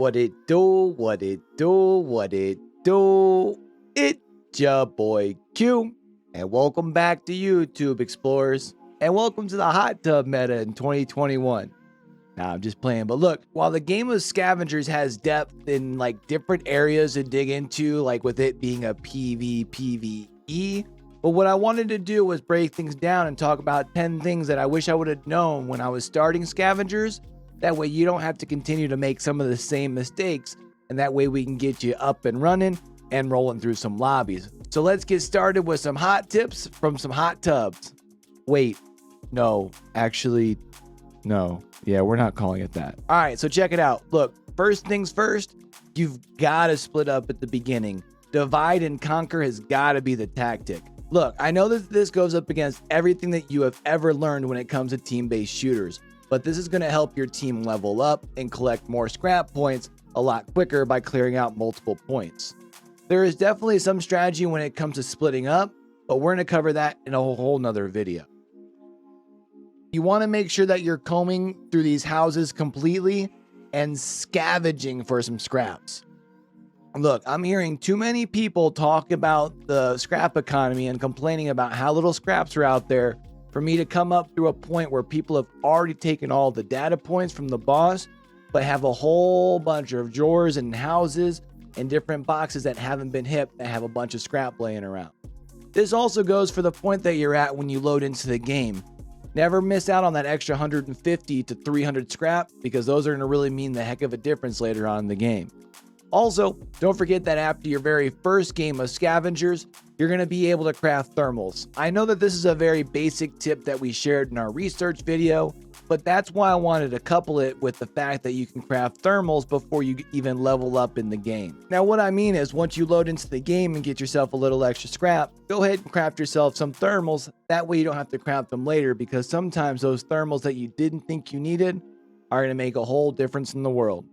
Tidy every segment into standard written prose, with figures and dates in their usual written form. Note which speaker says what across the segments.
Speaker 1: What it do, what it do, what it do. It's your boy Q, and welcome back to YouTube Explorers, and welcome to the hot tub meta in 2021. Nah, I'm just playing, but look, while the game of Scavengers has depth in like different areas to dig into, like with it being a PvE, but what I wanted to do was break things down and talk about 10 things that I wish I would have known when I was starting Scavengers. That way you don't have to continue to make some of the same mistakes, and that way we can get you up and running and rolling through some lobbies. So let's get started with some hot tips from some hot tubs. Wait, no, actually, no. Yeah, we're not calling it that. All right, so check it out. Look, first things first, you've got to split up at the beginning. Divide and conquer has got to be the tactic. Look, I know that this goes up against everything that you have ever learned when it comes to team-based shooters, but this is going to help your team level up and collect more scrap points a lot quicker by clearing out multiple points. There is definitely some strategy when it comes to splitting up, but we're going to cover that in a whole nother video. You want to make sure that you're combing through these houses completely and scavenging for some scraps. Look, I'm hearing too many people talk about the scrap economy and complaining about how little scraps are out there for me to come up through a point where people have already taken all the data points from the boss, but have a whole bunch of drawers and houses and different boxes that haven't been hit that have a bunch of scrap laying around. This also goes for the point that you're at when you load into the game. Never miss out on that extra 150 to 300 scrap, because those are going to really mean the heck of a difference later on in the game. Also, don't forget that after your very first game of Scavengers, you're going to be able to craft thermals. I know that this is a very basic tip that we shared in our research video, but that's why I wanted to couple it with the fact that you can craft thermals before you even level up in the game. Now, what I mean is, once you load into the game and get yourself a little extra scrap, go ahead and craft yourself some thermals. That way you don't have to craft them later, because sometimes those thermals that you didn't think you needed are going to make a whole difference in the world.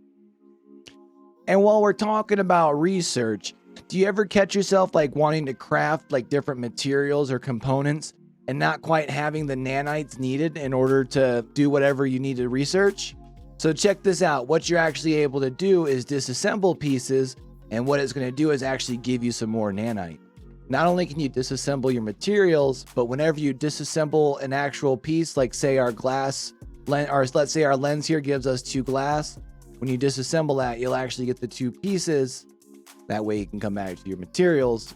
Speaker 1: And while we're talking about research, do you ever catch yourself like wanting to craft like different materials or components and not quite having the nanites needed in order to do whatever you need to research? So check this out. What you're actually able to do is disassemble pieces, and what it's going to do is actually give you some more nanite. Not only can you disassemble your materials, but whenever you disassemble an actual piece, like say our glass, or let's say our lens here gives us 2 glass. When you disassemble that, you'll actually get the 2 pieces. That way you can come back to your materials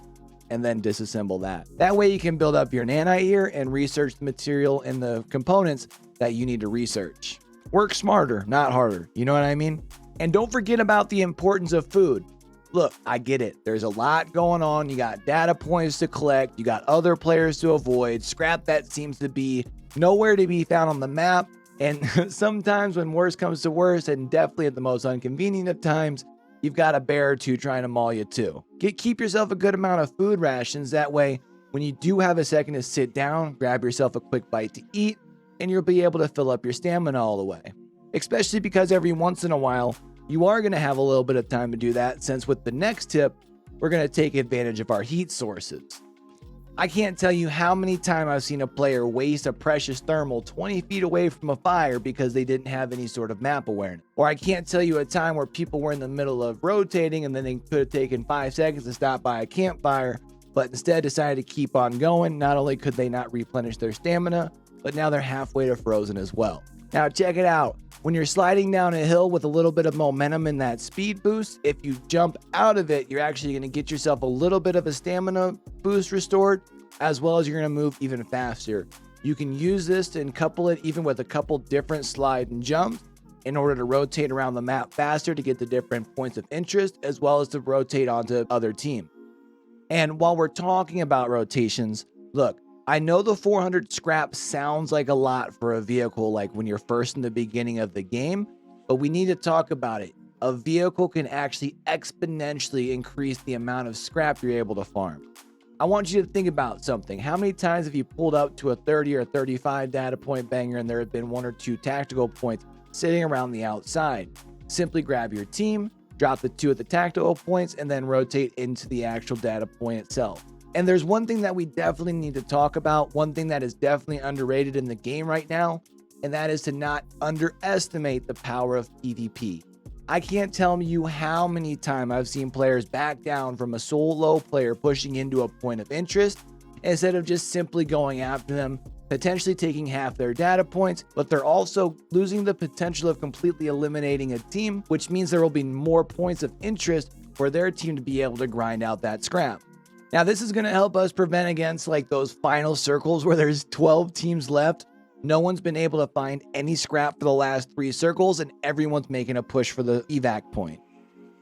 Speaker 1: and then disassemble that. That way you can build up your nanite here and research the material and the components that you need to research. Work smarter, not harder. You know what I mean? And don't forget about the importance of food. Look, I get it. There's a lot going on. You got data points to collect. You got other players to avoid. Scrap that seems to be nowhere to be found on the map. And sometimes when worse comes to worse, and definitely at the most inconvenient of times, you've got a bear or 2 trying to maul you too. Keep yourself a good amount of food rations. That way, when you do have a second to sit down, grab yourself a quick bite to eat, and you'll be able to fill up your stamina all the way. Especially because every once in a while, you are going to have a little bit of time to do that, since with the next tip, we're going to take advantage of our heat sources. I can't tell you how many times I've seen a player waste a precious thermal 20 feet away from a fire because they didn't have any sort of map awareness. Or I can't tell you a time where people were in the middle of rotating and then they could have taken 5 seconds to stop by a campfire, but instead decided to keep on going. Not only could they not replenish their stamina, but now they're halfway to frozen as well. Now check it out. When you're sliding down a hill with a little bit of momentum in that speed boost, if you jump out of it, you're actually going to get yourself a little bit of a stamina boost restored, as well as you're going to move even faster. You can use this and couple it even with a couple different slide and jumps in order to rotate around the map faster to get to different points of interest, as well as to rotate onto other teams. And while we're talking about rotations, look, I know the 400 scrap sounds like a lot for a vehicle like when you're first in the beginning of the game, but we need to talk about it. A vehicle can actually exponentially increase the amount of scrap you're able to farm. I want you to think about something. How many times have you pulled up to a 30 or 35 data point banger and there have been 1 or 2 tactical points sitting around the outside? Simply grab your team, drop the 2 at the tactical points, and then rotate into the actual data point itself. And there's one thing that we definitely need to talk about, one thing that is definitely underrated in the game right now, and that is to not underestimate the power of PvP. I can't tell you how many times I've seen players back down from a solo player pushing into a point of interest instead of just simply going after them, potentially taking half their data points, but they're also losing the potential of completely eliminating a team, which means there will be more points of interest for their team to be able to grind out that scrap. Now, this is going to help us prevent against like those final circles where there's 12 teams left. No one's been able to find any scrap for the last 3 circles, and everyone's making a push for the evac point.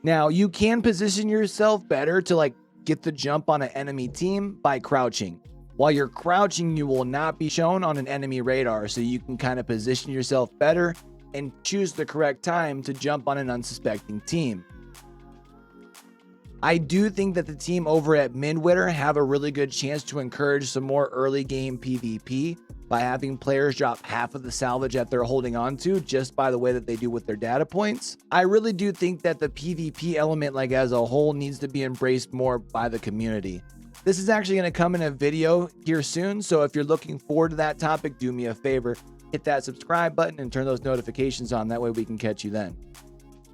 Speaker 1: Now, you can position yourself better to like get the jump on an enemy team by crouching. While you're crouching, you will not be shown on an enemy radar, so you can kind of position yourself better and choose the correct time to jump on an unsuspecting team. I do think that the team over at Midwinter have a really good chance to encourage some more early game PvP by having players drop half of the salvage that they're holding on to just by the way that they do with their data points. I really do think that the PvP element like as a whole needs to be embraced more by the community. This is actually going to come in a video here soon, so if you're looking forward to that topic, do me a favor, hit that subscribe button and turn those notifications on, that way we can catch you then.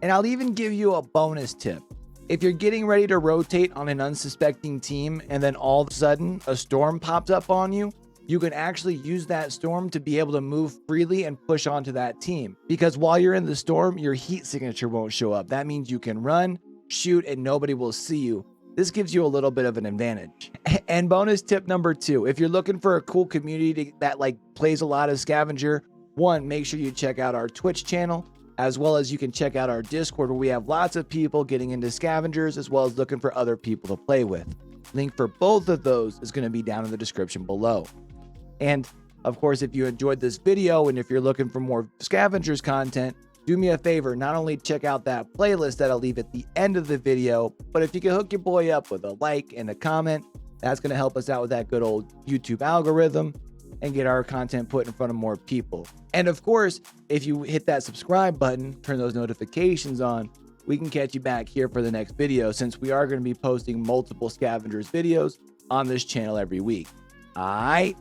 Speaker 1: And I'll even give you a bonus tip. If you're getting ready to rotate on an unsuspecting team and then all of a sudden a storm pops up on you, you can actually use that storm to be able to move freely and push onto that team. Because while you're in the storm, your heat signature won't show up. That means you can run, shoot, and nobody will see you. This gives you a little bit of an advantage. And bonus tip number 2, if you're looking for a cool community that like plays a lot of Scavenger, 1, make sure you check out our Twitch channel, as well as you can check out our Discord where we have lots of people getting into Scavengers as well as looking for other people to play with. Link for both of those is going to be down in the description below. And of course, if you enjoyed this video and if you're looking for more Scavengers content, do me a favor, not only check out that playlist that I'll leave at the end of the video, but if you can hook your boy up with a like and a comment, that's going to help us out with that good old YouTube algorithm and get our content put in front of more people. And of course, if you hit that subscribe button, turn those notifications on, we can catch you back here for the next video, since we are going to be posting multiple Scavengers videos on this channel every week. Alright?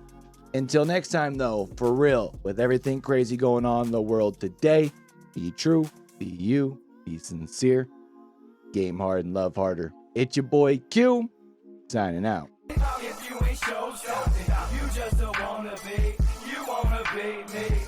Speaker 1: Until next time though, for real, with everything crazy going on in the world today, be true, be you, be sincere, game hard and love harder. It's your boy Q, signing out.
Speaker 2: If you ain't show something, you just don't wanna be me.